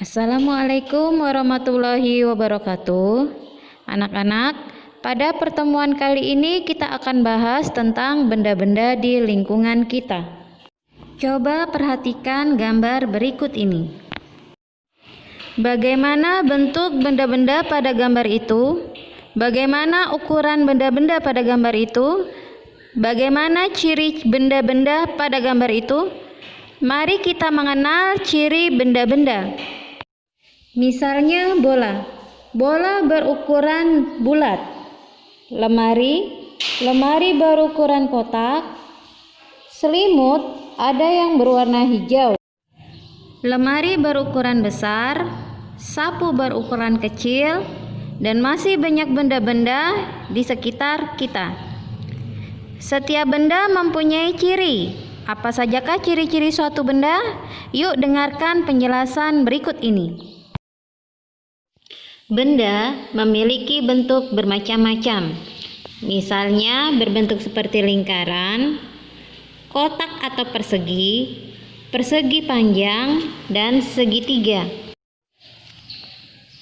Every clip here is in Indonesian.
Assalamualaikum warahmatullahi wabarakatuh. Anak-anak, pada pertemuan kali ini kita akan bahas tentang benda-benda di lingkungan kita. Coba perhatikan gambar berikut ini. Bagaimana bentuk benda-benda pada gambar itu? Bagaimana ukuran benda-benda pada gambar itu? Bagaimana ciri benda-benda pada gambar itu? Mari kita mengenal ciri benda-benda. Misalnya bola. Bola berukuran bulat. Lemari berukuran kotak. Selimut ada yang berwarna hijau. Lemari berukuran besar. Sapu berukuran kecil. Dan masih banyak benda-benda di sekitar kita. Setiap benda mempunyai ciri. Apa sajakah ciri-ciri suatu benda? Yuk dengarkan penjelasan berikut ini. Benda memiliki bentuk bermacam-macam. Misalnya berbentuk seperti lingkaran, kotak atau persegi, persegi panjang, dan segitiga.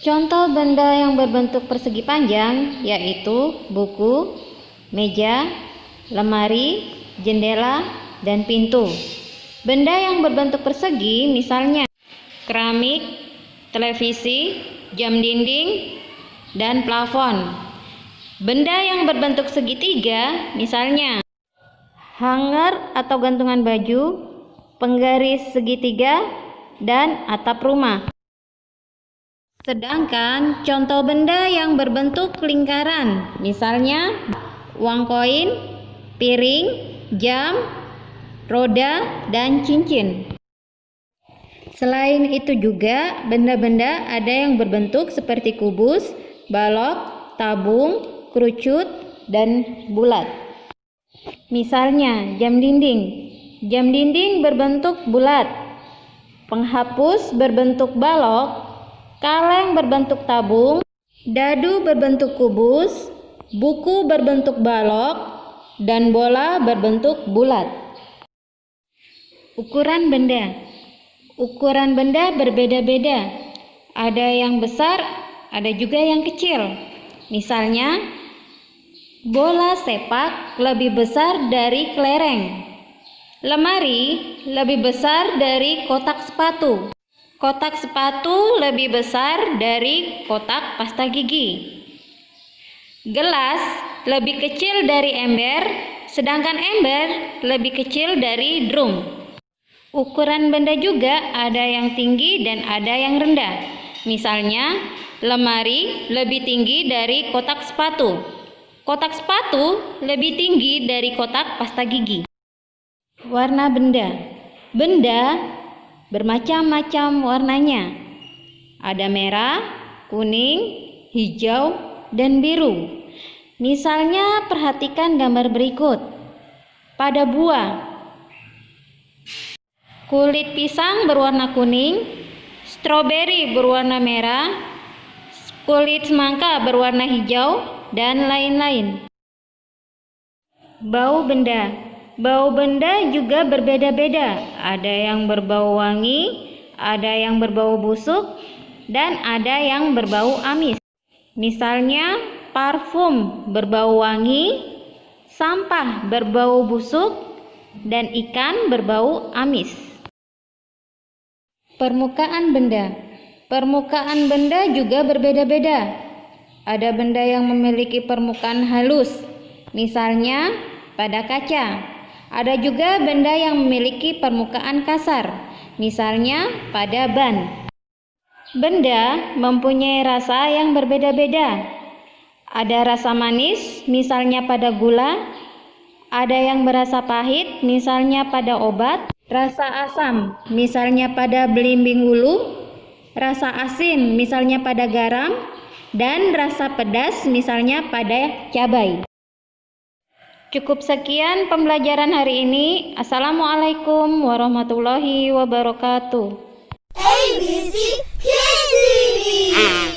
Contoh benda yang berbentuk persegi panjang yaitu buku, meja, lemari, jendela, dan pintu. Benda yang berbentuk persegi misalnya keramik, televisi, jam dinding, dan plafon. Benda yang berbentuk segitiga misalnya hanger atau gantungan baju, penggaris segitiga, dan atap rumah. Sedangkan contoh benda yang berbentuk lingkaran misalnya uang koin, piring, jam, roda, dan cincin. Selain itu juga benda-benda ada yang berbentuk seperti kubus, balok, tabung, kerucut, dan bulat. Misalnya jam dinding. Jam dinding berbentuk bulat. Penghapus berbentuk balok, kaleng berbentuk tabung, dadu berbentuk kubus, buku berbentuk balok, dan bola berbentuk bulat. Ukuran benda. Ukuran benda berbeda-beda. Ada yang besar, ada juga yang kecil. Misalnya, bola sepak lebih besar dari kelereng. Lemari lebih besar dari kotak sepatu. Kotak sepatu lebih besar dari kotak pasta gigi. Gelas lebih kecil dari ember, sedangkan ember lebih kecil dari drum. Ukuran benda juga ada yang tinggi dan ada yang rendah. Misalnya, lemari lebih tinggi dari kotak sepatu. Kotak sepatu lebih tinggi dari kotak pasta gigi. Warna benda. Benda bermacam-macam warnanya. Ada merah, kuning, hijau, dan biru. Misalnya, perhatikan gambar berikut. Pada buah, kulit pisang berwarna kuning, stroberi berwarna merah, kulit semangka berwarna hijau, dan lain-lain. Bau benda. Bau benda juga berbeda-beda. Ada yang berbau wangi, ada yang berbau busuk, dan ada yang berbau amis. Misalnya, parfum berbau wangi, sampah berbau busuk, dan ikan berbau amis. Permukaan benda. Permukaan benda juga berbeda-beda. Ada benda yang memiliki permukaan halus, misalnya pada kaca. Ada juga benda yang memiliki permukaan kasar, misalnya pada ban. Benda mempunyai rasa yang berbeda-beda. Ada rasa manis, misalnya pada gula. Ada yang berasa pahit, misalnya pada obat. Rasa asam, misalnya pada belimbing hulu. Rasa asin, misalnya pada garam. Dan rasa pedas, misalnya pada cabai. Cukup sekian pembelajaran hari ini. Assalamualaikum warahmatullahi wabarakatuh. ABC Kids TV.